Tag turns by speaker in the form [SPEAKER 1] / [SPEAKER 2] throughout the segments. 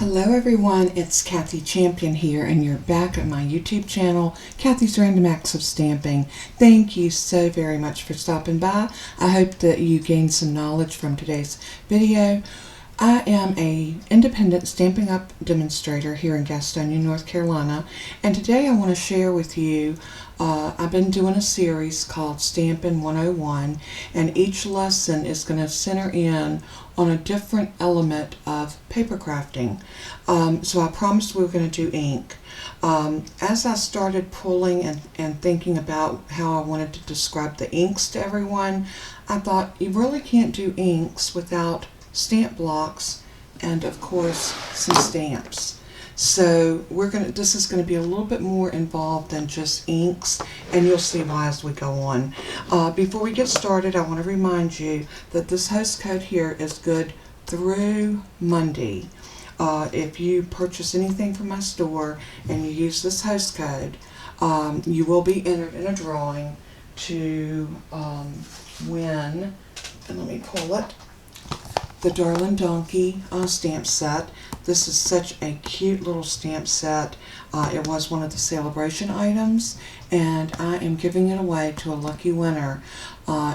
[SPEAKER 1] Hello everyone, it's Kathy Champion here, and you're back at my YouTube channel, Kathy's Random Acts of Stamping. Thank you so very much for stopping by. I hope that you gained some knowledge from today's video. I am an independent Stampin' Up demonstrator here in Gastonia, North Carolina, and today I want to share with you, I've been doing a series called Stampin' 101, and each lesson is going to center in on a different element of paper crafting. So I promised we were going to do ink. As I started pulling and thinking about how I wanted to describe the inks to everyone, I thought you really can't do inks without stamp blocks and of course some stamps. So this is going to be a little bit more involved than just inks, and you'll see why as we go on. Before we get started, I want to remind you that this host code here is good through Monday. If you purchase anything from my store and you use this host code, you will be entered in a drawing to win, and let me pull it, the Darling Donkey stamp set. This is such a cute little stamp set. It was one of the celebration items, and I am giving it away to a lucky winner.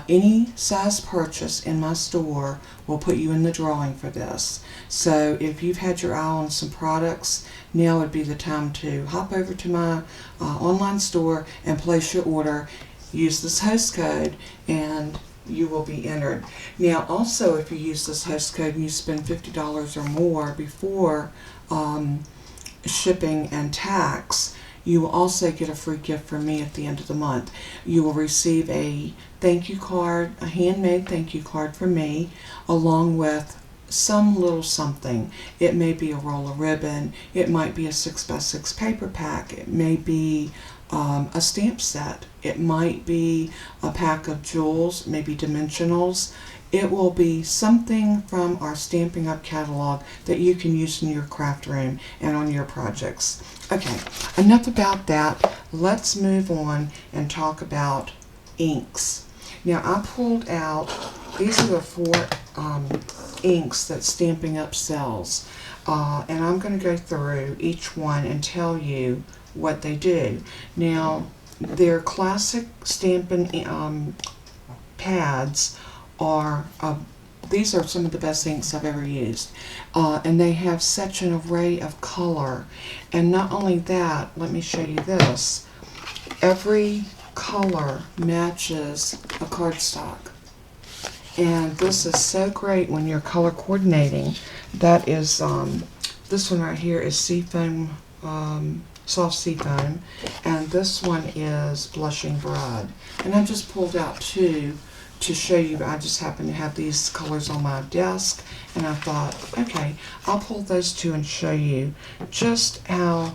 [SPEAKER 1] Any size purchase in my store will put you in the drawing for this. So if you've had your eye on some products, now would be the time to hop over to my online store and place your order. Use this host code and you will be entered. Now also, if you use this host code and you spend $50 or more before shipping and tax, you will also get a free gift from me at the end of the month. You will receive a thank you card, a handmade thank you card from me, along with some little something. It may be a roll of ribbon, it might be a 6x6 paper pack, it may be a stamp set, it might be a pack of jewels, maybe dimensionals. It will be something from our Stampin' Up catalog that you can use in your craft room and on your projects. Okay, enough about that. Let's move on and talk about inks. Now I pulled out, these are the 4 inks that Stampin' Up sells, and I'm going to go through each one and tell you what they do. Now, their classic Stampin' pads are, these are some of the best inks I've ever used, and they have such an array of color. And not only that, let me show you this. Every color matches a cardstock, and this is so great when you're color coordinating. That is, this one right here is Seafoam, soft seafoam, and this one is Blushing Bride. And I just pulled out 2 to show you. I just happen to have these colors on my desk, and I thought, okay, I'll pull those 2 and show you just how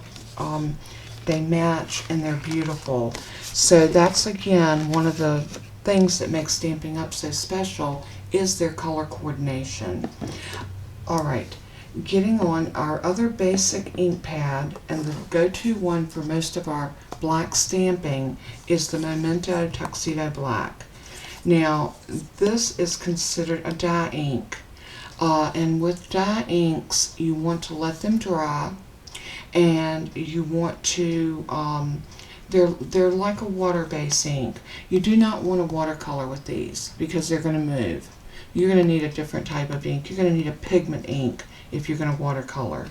[SPEAKER 1] they match, and they're beautiful. So that's again one of the things that makes Stampin' Up so special, is their color coordination. Alright, getting on, our other basic ink pad, and the go-to one for most of our black stamping, is the Memento Tuxedo Black. Now, this is considered a dye ink, and with dye inks, you want to let them dry, and you want to, they're like a water-based ink. You do not want a watercolor with these because they're going to move. You're going to need a different type of ink. You're going to need a pigment ink if you're going to watercolor.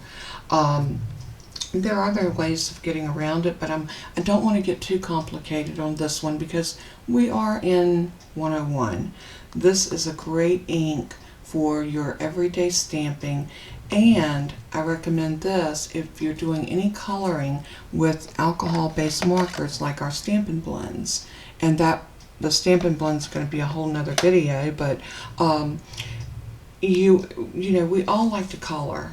[SPEAKER 1] There are other ways of getting around it, but I don't want to get too complicated on this one because we are in 101. This is a great ink for your everyday stamping, and I recommend this if you're doing any coloring with alcohol-based markers like our Stampin' Blends. And that the Stampin' Blends is going to be a whole nother video, but you know, we all like to color,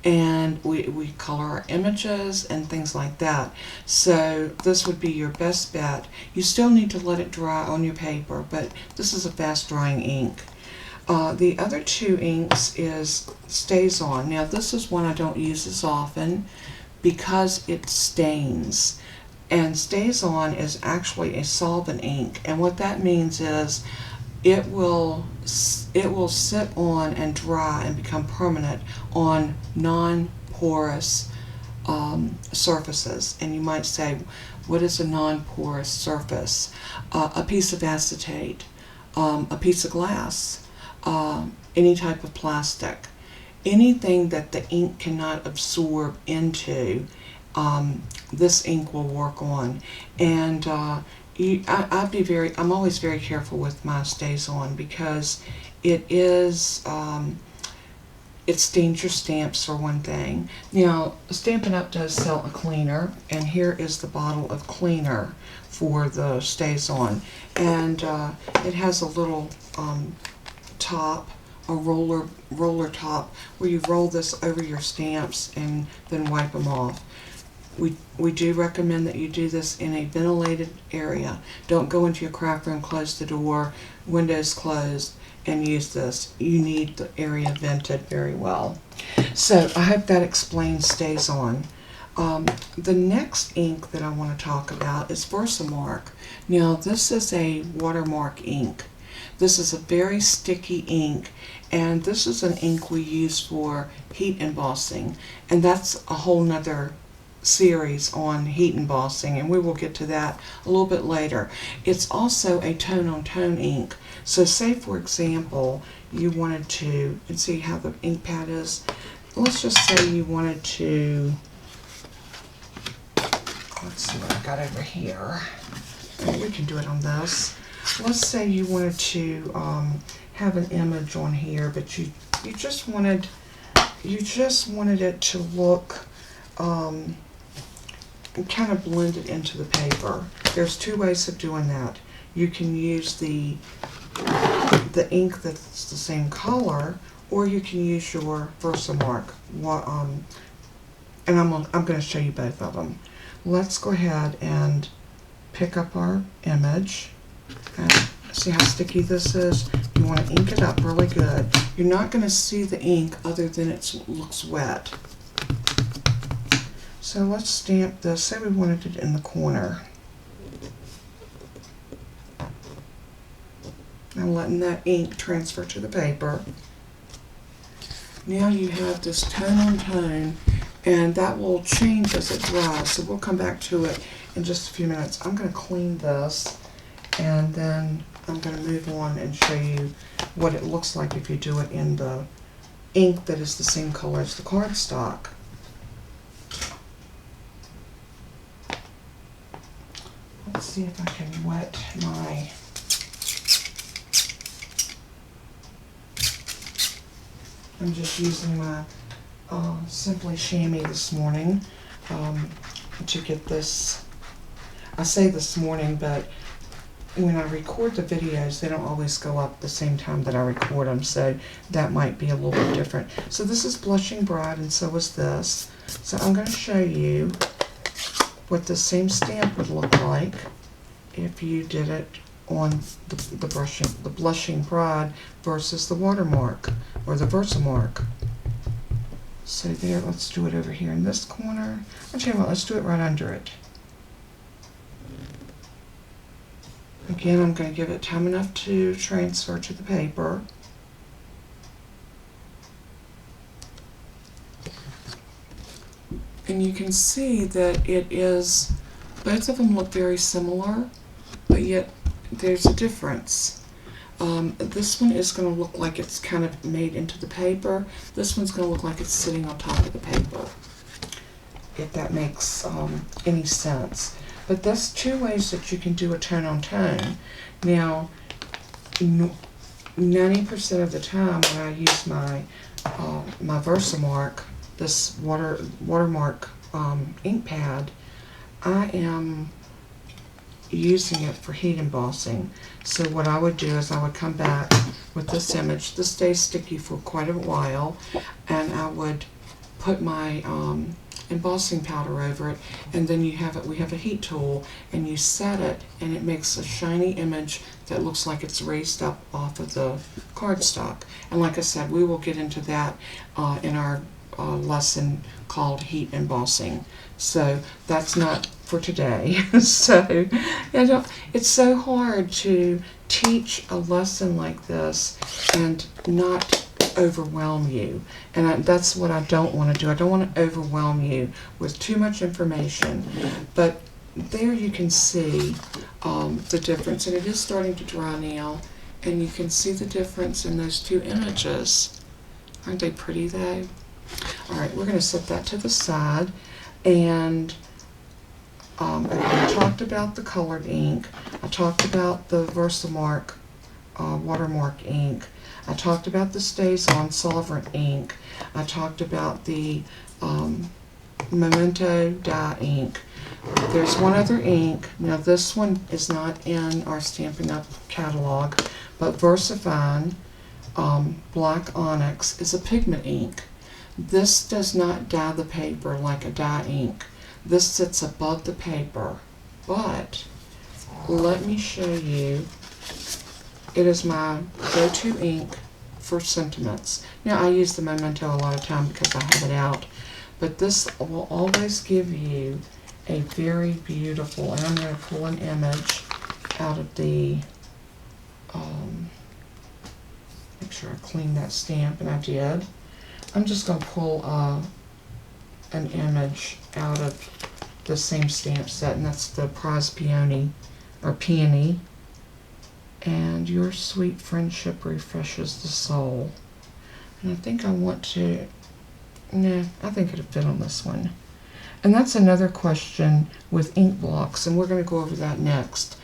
[SPEAKER 1] and we color our images and things like that. So this would be your best bet. You still need to let it dry on your paper, but this is a fast drying ink. The other 2 inks is Stays On. Now this is one I don't use as often because it stains. And Stays On is actually a solvent ink, and what that means is it will sit on and dry and become permanent on non non-porous surfaces. And you might say, what is a non-porous surface? A piece of acetate, a piece of glass, any type of plastic. Anything that the ink cannot absorb into, this ink will work on. And I'm always very careful with my StazOn, because it stains your stamps for one thing. Now, Stampin' Up does sell a cleaner, and here is the bottle of cleaner for the StazOn. And it has a little top, a roller top, where you roll this over your stamps and then wipe them off. We do recommend that you do this in a ventilated area. Don't go into your craft room, close the door, windows closed, and use this. You need the area vented very well. So I hope that explains StazOn. The next ink that I want to talk about is Versamark. Now, this is a watermark ink. This is a very sticky ink, and this is an ink we use for heat embossing, and that's a whole nother series on heat embossing, and we will get to that a little bit later. It's also a tone-on-tone ink. So say, for example, you wanted to, and see how the ink pad is, let's just say you wanted to, let's see what I got over here. We can do it on this. Let's say you wanted to have an image on here, but you just wanted it to look kind of blended into the paper. There's two ways of doing that. You can use the ink that's the same color, or you can use your Versamark. And I'm going to show you both of them. Let's go ahead and pick up our image. And see how sticky this is? You want to ink it up really good. You're not going to see the ink other than it looks wet. So let's stamp this. Say we wanted it in the corner. I'm letting that ink transfer to the paper. Now you have this tone on tone, and that will change as it dries. So we'll come back to it in just a few minutes. I'm going to clean this, and then I'm going to move on and show you what it looks like if you do it in the ink that is the same color as the cardstock. Let's see if I can wet my I'm just using my Simply Chamois this morning to get this. I say this morning, but when I record the videos, they don't always go up the same time that I record them, so that might be a little bit different. So this is Blushing Bride, and so is this. So I'm going to show you what the same stamp would look like if you did it on the Blushing Bride versus the watermark or the Versamark. So there, let's do it over here in this corner. I'll tell you what, let's do it right under it. Again, I'm going to give it time enough to transfer to the paper. And you can see that it is, both of them look very similar, but yet there's a difference. This one is going to look like it's kind of made into the paper. This one's going to look like it's sitting on top of the paper, if that makes any sense. But that's two ways that you can do a tone on tone. Now, 90% of the time when I use my my Versamark, this watermark ink pad, I am using it for heat embossing. So what I would do is I would come back with this image. This stays sticky for quite a while, and I would put my embossing powder over it, and then we have a heat tool, and you set it, and it makes a shiny image that looks like it's raised up off of the cardstock. And like I said, we will get into that in our lesson called heat embossing. So that's not for today. So it's so hard to teach a lesson like this and not overwhelm you. And that's what I don't want to do. I don't want to overwhelm you with too much information. But there you can see the difference. And it is starting to dry now. And you can see the difference in those two images. Aren't they pretty though? Alright, we're going to set that to the side. And I talked about the colored ink. I talked about the Versamark watermark ink. I talked about the StazOn solvent ink. I talked about the Memento dye ink. There's one other ink. Now this one is not in our Stampin' Up! Catalog, but VersaFine Black Onyx is a pigment ink. This does not dye the paper like a dye ink. This sits above the paper, but let me show you. It is my go-to ink for sentiments. Now I use the Memento a lot of time because I have it out, but this will always give you a very beautiful, and I'm going to pull an image out of the, make sure I clean that stamp, and I did. I'm just going to pull an image out of the same stamp set, and that's the Prize Peony, or Peony. And your sweet friendship refreshes the soul. And I think I want to, nah, I think it'll fit on this one. And that's another question with ink blocks, and we're going to go over that next.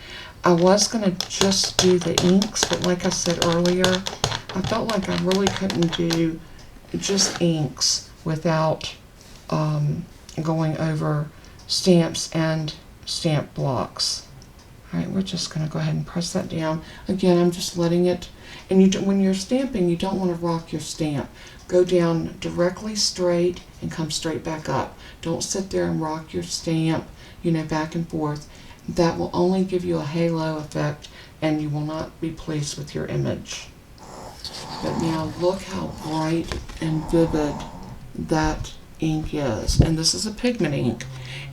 [SPEAKER 1] I was going to just do the inks, but like I said earlier, I felt like I really couldn't do just inks without going over stamps and stamp blocks. Alright, we're just going to go ahead and press that down. Again, I'm just letting it, and when you're stamping, you don't want to rock your stamp. Go down directly straight and come straight back up. Don't sit there and rock your stamp, back and forth. That will only give you a halo effect, and you will not be pleased with your image. But now look how bright and vivid that ink is. And this is a pigment ink.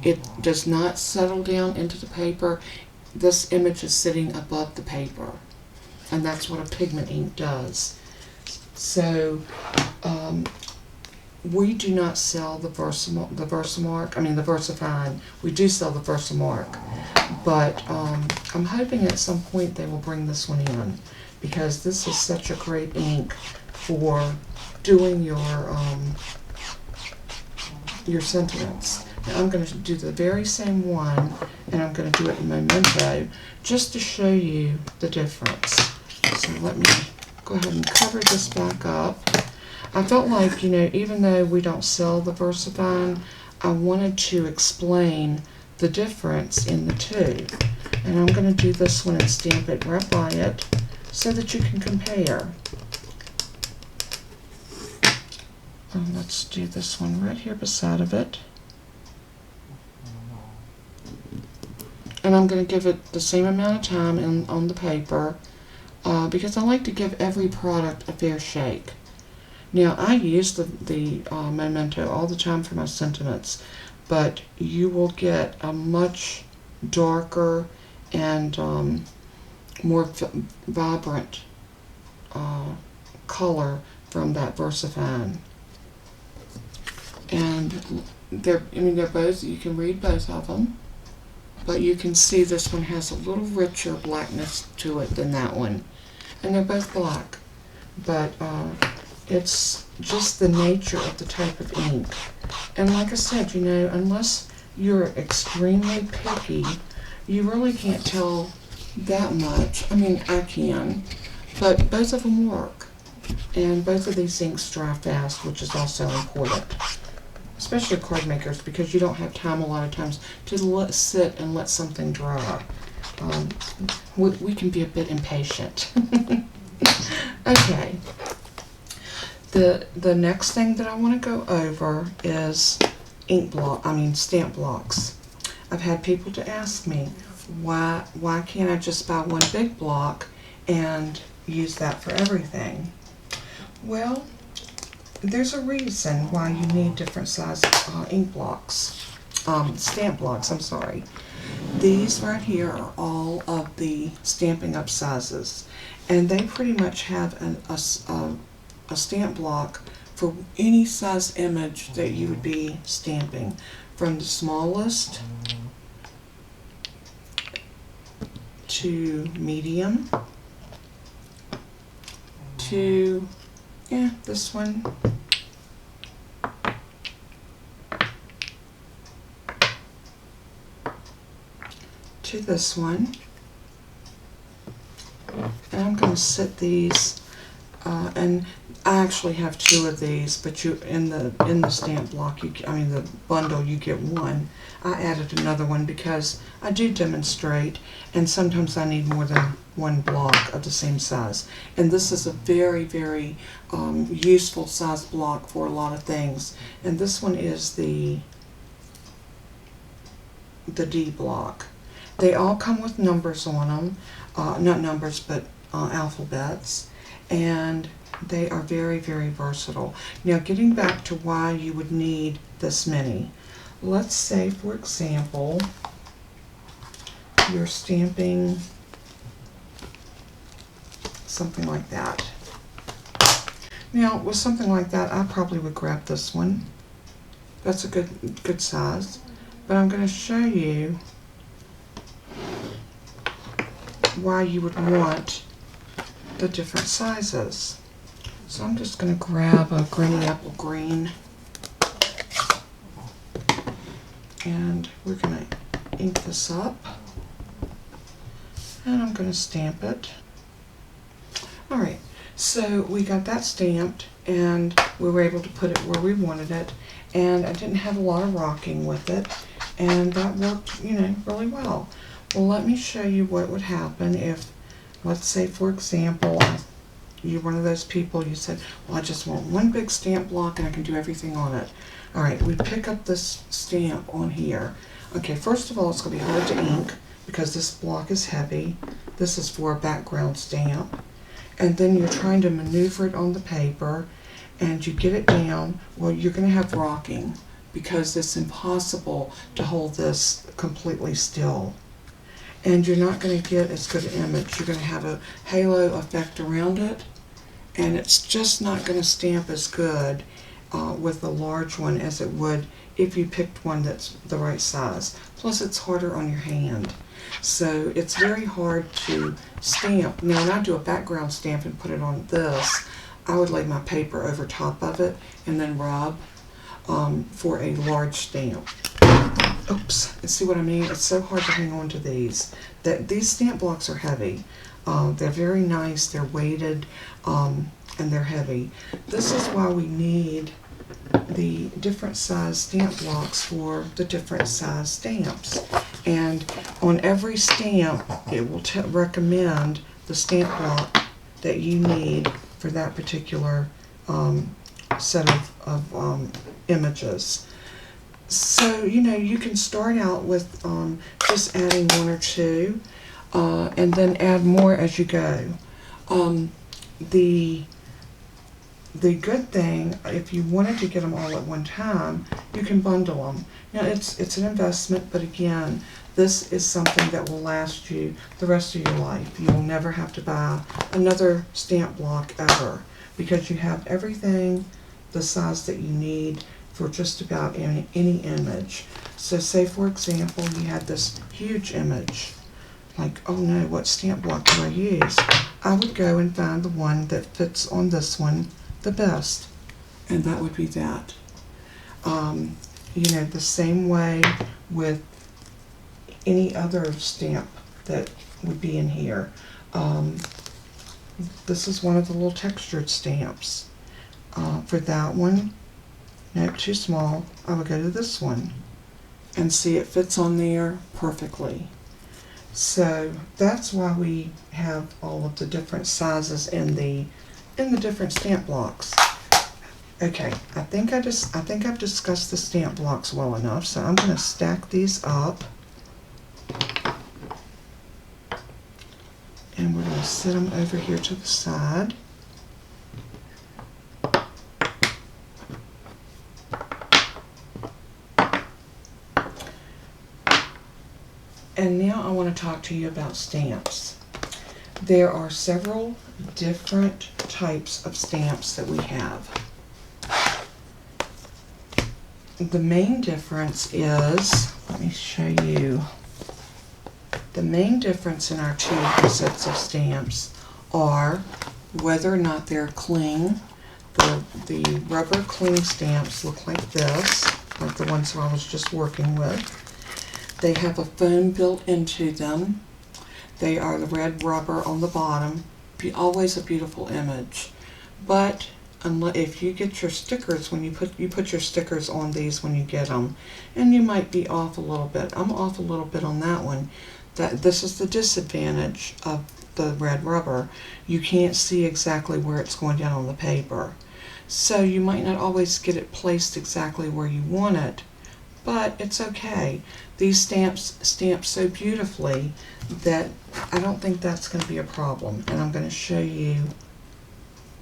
[SPEAKER 1] It does not settle down into the paper. This image is sitting above the paper, and that's what a pigment ink does. So we do not sell the Versamark. I mean the VersaFine. We do sell the Versamark, but I'm hoping at some point they will bring this one in, because this is such a great ink for doing your sentiments. Now I'm going to do the very same one, and I'm going to do it in Memento just to show you the difference. So let me go ahead and cover this back up. I felt like, even though we don't sell the VersaFine, I wanted to explain the difference in the two. And I'm going to do this one and stamp it right by it so that you can compare. Let's do this one right here beside of it. And I'm going to give it the same amount of time on the paper because I like to give every product a fair shake. Now, I use the Memento all the time for my sentiments, but you will get a much darker and more vibrant color from that VersaFine. And they're both, you can read both of them. But you can see this one has a little richer blackness to it than that one. And they're both black. But it's just the nature of the type of ink. And like I said, unless you're extremely picky, you really can't tell that much. I mean, I can. But both of them work. And both of these inks dry fast, which is also important. Especially card makers, because you don't have time a lot of times to sit and let something dry. We can be a bit impatient. Okay. The next thing that I want to go over is stamp blocks. I've had people to ask me, why can't I just buy one big block and use that for everything? Well, there's a reason why you need different size ink blocks, stamp blocks, I'm sorry. These right here are all of the Stampin' Up sizes, and they pretty much have a a stamp block for any size image that you would be stamping, from the smallest to medium to, yeah, this one, to this one. And I'm going to set these, and I actually have two of these, but you in the stamp block, the bundle, you get one. I added another one because I do demonstrate, and sometimes I need more than one block of the same size. And this is a very, very useful size block for a lot of things. And this one is the D block. They all come with numbers on them, not numbers, but alphabets, and they are very, very versatile. Now, getting back to why you would need this many. Let's say, for example, you're stamping something like that. Now, with something like that, I probably would grab this one. That's a good size. But I'm going to show you why you would want the different sizes. So I'm just going to grab a Granny Apple Green, and we're going to ink this up, and I'm going to stamp it. Alright, so we got that stamped, and we were able to put it where we wanted it, and I didn't have a lot of rocking with it, and that worked, really well. Well, let me show you what would happen if, let's say, for example, you're one of those people, you said, well, I just want one big stamp block and I can do everything on it. All right, we pick up this stamp on here. Okay, first of all, it's going to be hard to ink because this block is heavy. This is for a background stamp. And then you're trying to maneuver it on the paper, and you get it down. Well, you're going to have rocking because it's impossible to hold this completely still. And you're not going to get as good an image. You're going to have a halo effect around it, and it's just not going to stamp as good with a large one as it would if you picked one that's the right size. Plus, it's harder on your hand. So it's very hard to stamp. Now, when I do a background stamp and put it on this, I would lay my paper over top of it and then rub for a large stamp. Oops, and see what I mean? It's so hard to hang on to these. These stamp blocks are heavy. They're very nice, they're weighted, and they're heavy. This is why we need the different size stamp blocks for the different size stamps. And on every stamp, it will recommend the stamp block that you need for that particular set of images. So, you can start out with just adding one or two, and then add more as you go. The good thing, if you wanted to get them all at one time, you can bundle them. Now, it's an investment, but again, this is something that will last you the rest of your life. You will never have to buy another stamp block ever, because you have everything the size that you need for just about any image. So say, for example, you had this huge image, like, oh no, what stamp block do I use? I would go and find the one that fits on this one the best, and that would be that. The same way with any other stamp that would be in here. This is one of the little textured stamps. For that one, no, too small, I would go to this one and see it fits on there perfectly. So that's why we have all of the different sizes in the different stamp blocks. Okay, I think I've discussed the stamp blocks well enough, so I'm going to stack these up, and we're going to set them over here to the side. And now I want to talk to you about stamps. There are several different types of stamps that we have. The main difference is, let me show you, the main difference in our two sets of stamps are whether or not they're cling. The rubber cling stamps look like this, like the ones that I was just working with. They have a foam built into them. They are the red rubber on the bottom. Always a beautiful image. But if you get your stickers, when you put your stickers on these when you get them, and you might be off a little bit. I'm off a little bit on that one. This is the disadvantage of the red rubber. You can't see exactly where it's going down on the paper. So you might not always get it placed exactly where you want it, but it's okay. These stamps stamp so beautifully that I don't think that's going to be a problem. And I'm going to show you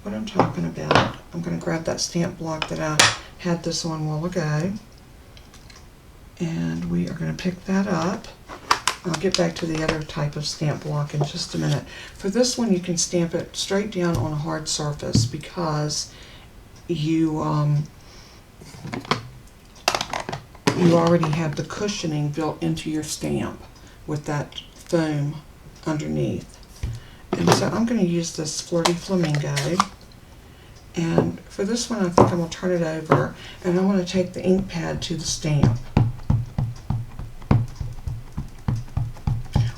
[SPEAKER 1] what I'm talking about. I'm going to grab that stamp block that I had this on a while ago, and we are going to pick that up. I'll get back to the other type of stamp block in just a minute. For this one, you can stamp it straight down on a hard surface because you already have the cushioning built into your stamp with that foam underneath. And so I'm going to use this Flirty Flamingo. And for this one, I think I'm going to turn it over, and I want to take the ink pad to the stamp.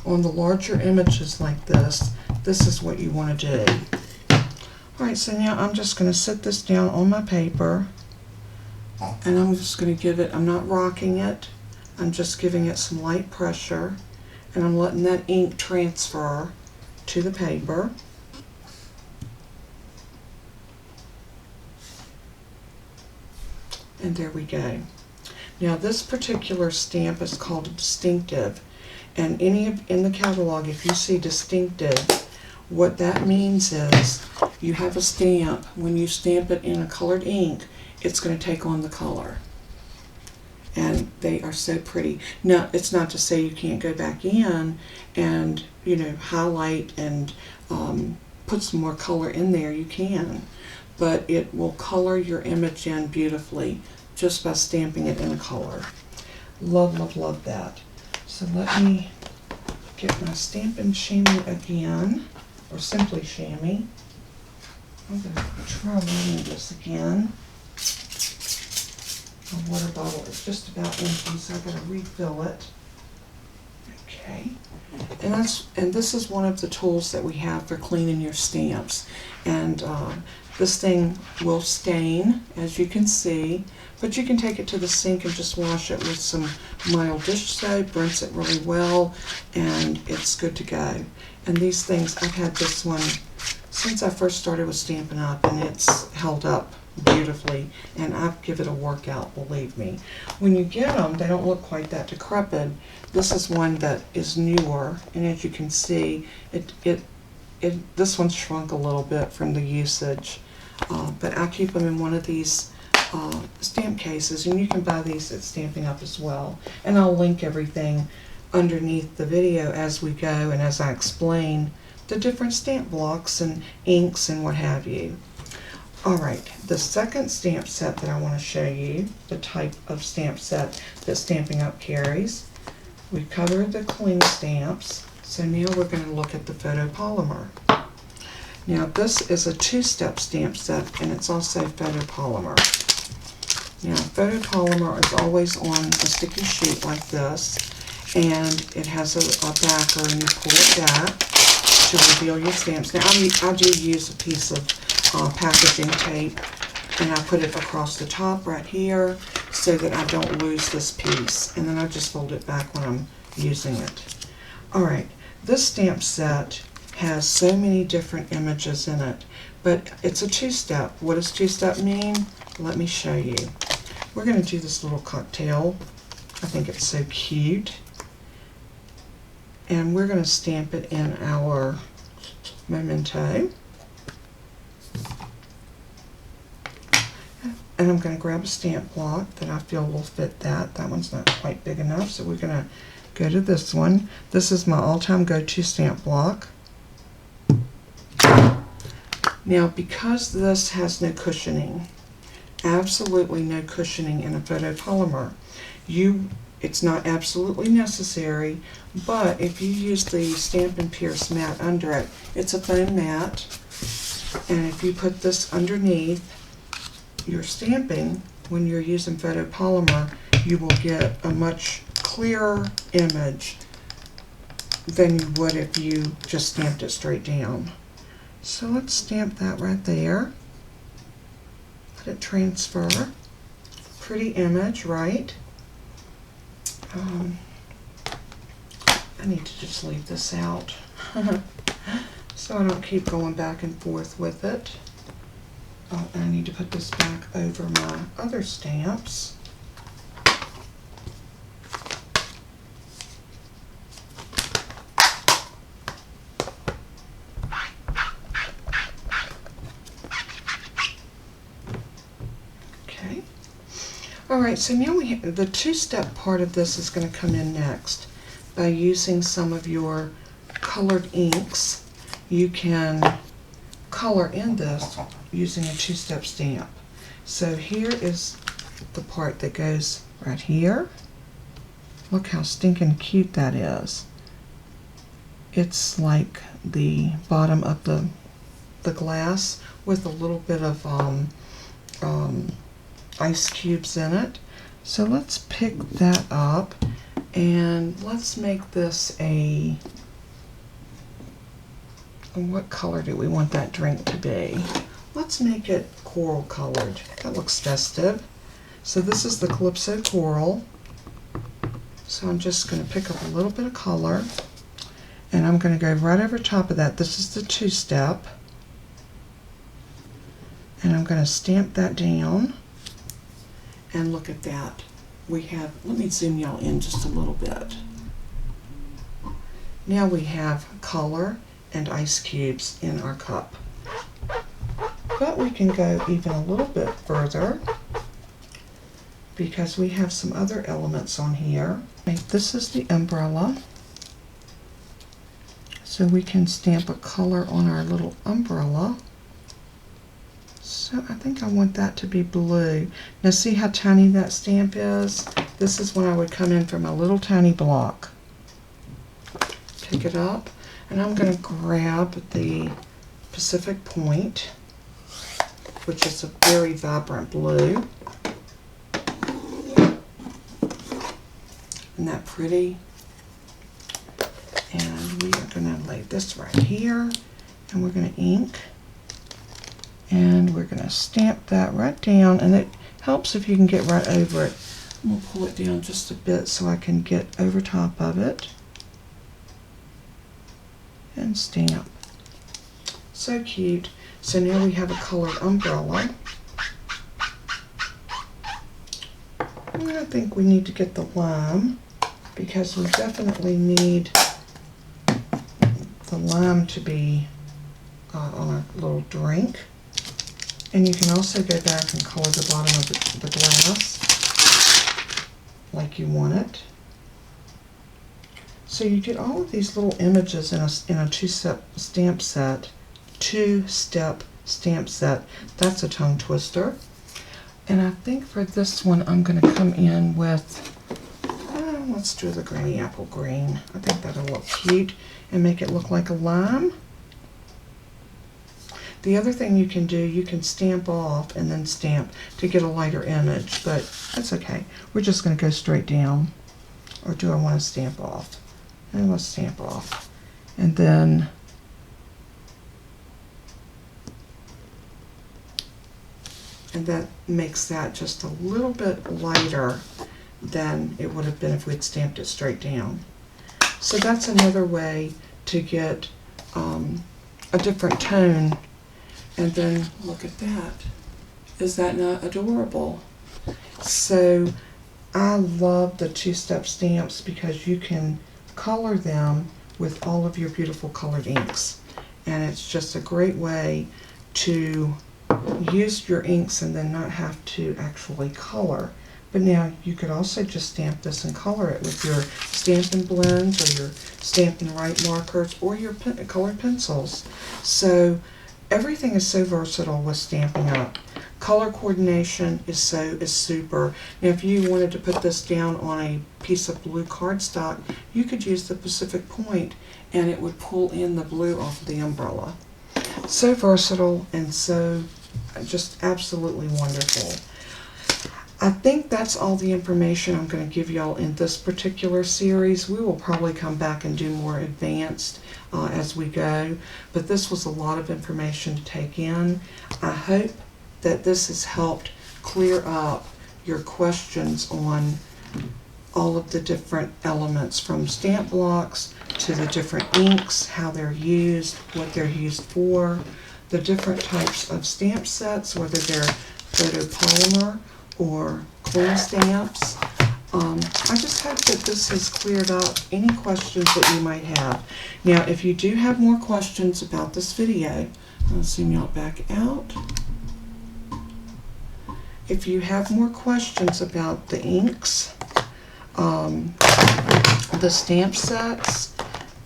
[SPEAKER 1] On the larger images like this is what you want to do. Alright, so now I'm just going to set this down on my paper, and I'm just going to give it, I'm not rocking it, I'm just giving it some light pressure, and I'm letting that ink transfer to the paper. And there we go. Now this particular stamp is called a distinctive. And in the catalog, if you see distinctive, what that means is you have a stamp. When you stamp it in a colored ink, it's going to take on the color. And they are so pretty. Now, it's not to say you can't go back in and, highlight and put some more color in there. You can. But it will color your image in beautifully just by stamping it in a color. Love, love, love that. So let me get my Stampin' Chamois again, or Simply Chamois. I'm going to try reading this again. My water bottle is just about empty, so I've got to refill it. Okay. And this is one of the tools that we have for cleaning your stamps. And this thing will stain, as you can see, but you can take it to the sink and just wash it with some mild dish soap, rinse it really well, and it's good to go. And these things, I've had this one since I first started with Stampin' Up, and it's held up beautifully, and I've given it a workout, believe me. When you get them, they don't look quite that decrepit. This is one that is newer, and as you can see, this one's shrunk a little bit from the usage, but I keep them in one of these stamp cases, and you can buy these at Stampin' Up as well. And I'll link everything underneath the video as we go and as I explain the different stamp blocks and inks and what have you. Alright, the second stamp set that I want to show you, the type of stamp set that Stampin' Up carries. We've covered the cling stamps, so now we're going to look at the photopolymer. Now this is a two-step stamp set, and it's also photopolymer. Now photopolymer is always on a sticky sheet like this, and it has a backer, and you pull it back to reveal your stamps. Now I do use a piece of packaging tape, and I put it across the top right here so that I don't lose this piece, and then I just fold it back when I'm using it. Alright, this stamp set has so many different images in it, but it's a two-step. What does two-step mean? Let me show you. We're going to do this little cocktail. I think it's so cute. And we're going to stamp it in our memento. And I'm going to grab a stamp block that I feel will fit that. That one's not quite big enough, so we're going to go to this one. This is my all-time go-to stamp block. Now, because this has no cushioning, absolutely no cushioning in a photopolymer, it's not absolutely necessary, but if you use the Stampin' Pierce mat under it, it's a foam mat, and if you put this underneath your stamping, when you're using photopolymer, you will get a much clearer image than you would if you just stamped it straight down. So let's stamp that right there. Let it transfer. Pretty image, right? I need to just leave this out so I don't keep going back and forth with it. Oh, I need to put this back over my other stamps. Okay. Alright, so now the two-step part of this is going to come in next. By using some of your colored inks, you can color in this using a two-step stamp. So here is the part that goes right here. Look how stinking cute that is. It's like the bottom of the glass with a little bit of ice cubes in it. So let's pick that up and let's make this what color do we want that drink to be? Let's make it coral colored. That looks festive. So this is the Calypso Coral. So I'm just going to pick up a little bit of color and I'm going to go right over top of that. This is the two-step. And I'm going to stamp that down. And look at that. We have, let me zoom y'all in just a little bit. Now we have color and ice cubes in our cup. But we can go even a little bit further because we have some other elements on here. Okay, this is the umbrella. So we can stamp a color on our little umbrella. So I think I want that to be blue. Now see how tiny that stamp is? This is when I would come in from a little tiny block. Pick it up, and I'm going to grab the Pacific Point, which is a very vibrant blue. Isn't that pretty? And we are going to lay this right here, and we're going to ink. And we're going to stamp that right down, and it helps if you can get right over it. I'm going to pull it down just a bit so I can get over top of it. And stamp. So cute. So now we have a colored umbrella. And I think we need to get the lime because we definitely need the lime to be on a little drink. And you can also go back and color the bottom of the glass like you want it. So you get all of these little images in a two-step stamp set. Two-step stamp set. That's a tongue twister. And I think for this one I'm going to come in with, let's do the Granny Apple Green. I think that'll look cute and make it look like a lime. The other thing you can do, you can stamp off and then stamp to get a lighter image, but that's okay. We're just going to go straight down. Or do I want to stamp off? And let's stamp off. And then that makes that just a little bit lighter than it would have been if we'd stamped it straight down. So that's another way to get a different tone. And then look at that. Is that not adorable? So I love the two-step stamps because you can color them with all of your beautiful colored inks. And it's just a great way to use your inks and then not have to actually color. But now you could also just stamp this and color it with your Stampin' Blends or your Stampin' Right markers or your colored pencils. So everything is so versatile with Stampin' Up. Color coordination is super. Now, if you wanted to put this down on a piece of blue cardstock, you could use the Pacific Point and it would pull in the blue off of the umbrella. So versatile and so just absolutely wonderful. I think that's all the information I'm going to give y'all in this particular series. We will probably come back and do more advanced as we go, but this was a lot of information to take in. I hope that this has helped clear up your questions on all of the different elements, from stamp blocks to the different inks, how they're used, what they're used for, the different types of stamp sets, whether they're photopolymer or clear stamps. I just hope that this has cleared up any questions that you might have. Now, if you do have more questions about this video, I'll zoom y'all back out. If you have more questions about the inks, the stamp sets,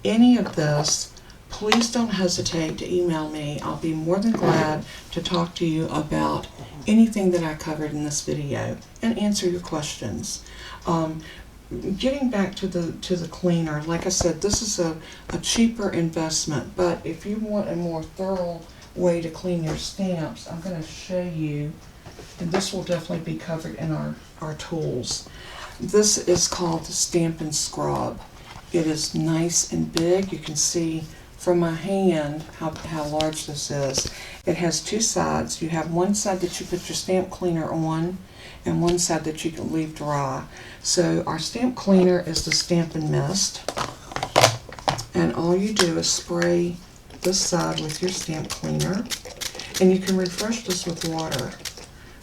[SPEAKER 1] any of this, please don't hesitate to email me. I'll be more than glad to talk to you about anything that I covered in this video and answer your questions. Getting back to the cleaner, like I said, this is a cheaper investment, but if you want a more thorough way to clean your stamps, I'm going to show you, and this will definitely be covered in our tools. This is called the Stampin' Scrub. It is nice and big. You can see from my hand how large this is. It has two sides. You have one side that you put your stamp cleaner on and one side that you can leave dry. So our stamp cleaner is the Stampin' Mist, and all you do is spray this side with your stamp cleaner, and you can refresh this with water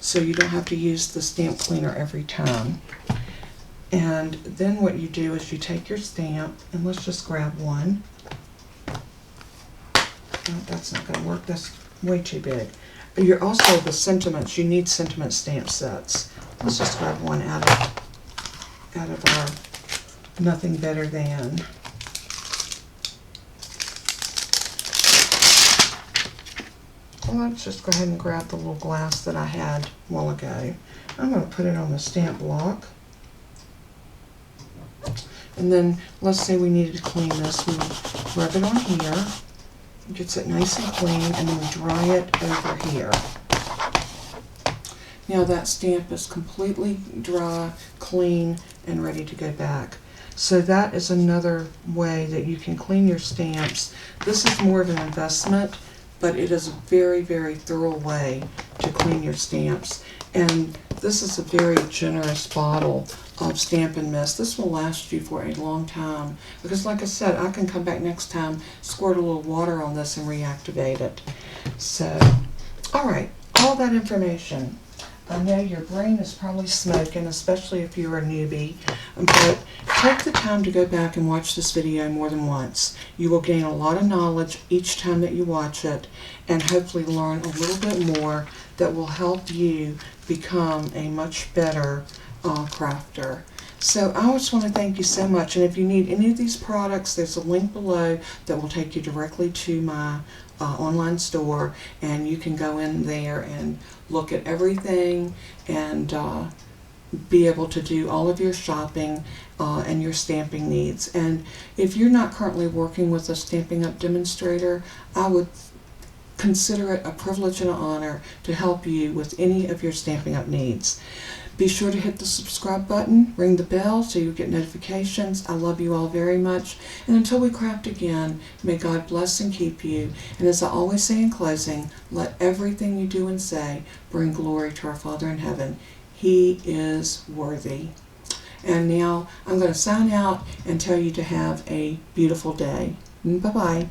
[SPEAKER 1] so you don't have to use the stamp cleaner every time. And then what you do is you take your stamp, and let's just grab one. No, that's not going to work. That's way too big. You're also the sentiments. You need sentiment stamp sets. Let's just grab one out of our Nothing Better Than. Well, let's just go ahead and grab the little glass that I had a while ago. I'm going to put it on the stamp block. And then let's say we needed to clean this. We rub it on here. It gets it nice and clean, and then we dry it over here. Now that stamp is completely dry, clean, and ready to go back. So that is another way that you can clean your stamps. This is more of an investment, but it is a very, very thorough way to clean your stamps. And this is a very generous bottle of Stampin' Mist. This will last you for a long time because, like I said, I can come back next time, squirt a little water on this and reactivate it. So, alright, all that information. I know your brain is probably smoking, especially if you're a newbie, but take the time to go back and watch this video more than once. You will gain a lot of knowledge each time that you watch it, and hopefully learn a little bit more that will help you become a much better crafter. So I just want to thank you so much, and if you need any of these products, there's a link below that will take you directly to my online store, and you can go in there and look at everything and be able to do all of your shopping and your stamping needs. And if you're not currently working with a Stampin' Up demonstrator, I would consider it a privilege and an honor to help you with any of your Stampin' Up needs. Be sure to hit the subscribe button, ring the bell so you get notifications. I love you all very much. And until we craft again, may God bless and keep you. And as I always say in closing, let everything you do and say bring glory to our Father in heaven. He is worthy. And now I'm going to sign out and tell you to have a beautiful day. Bye-bye.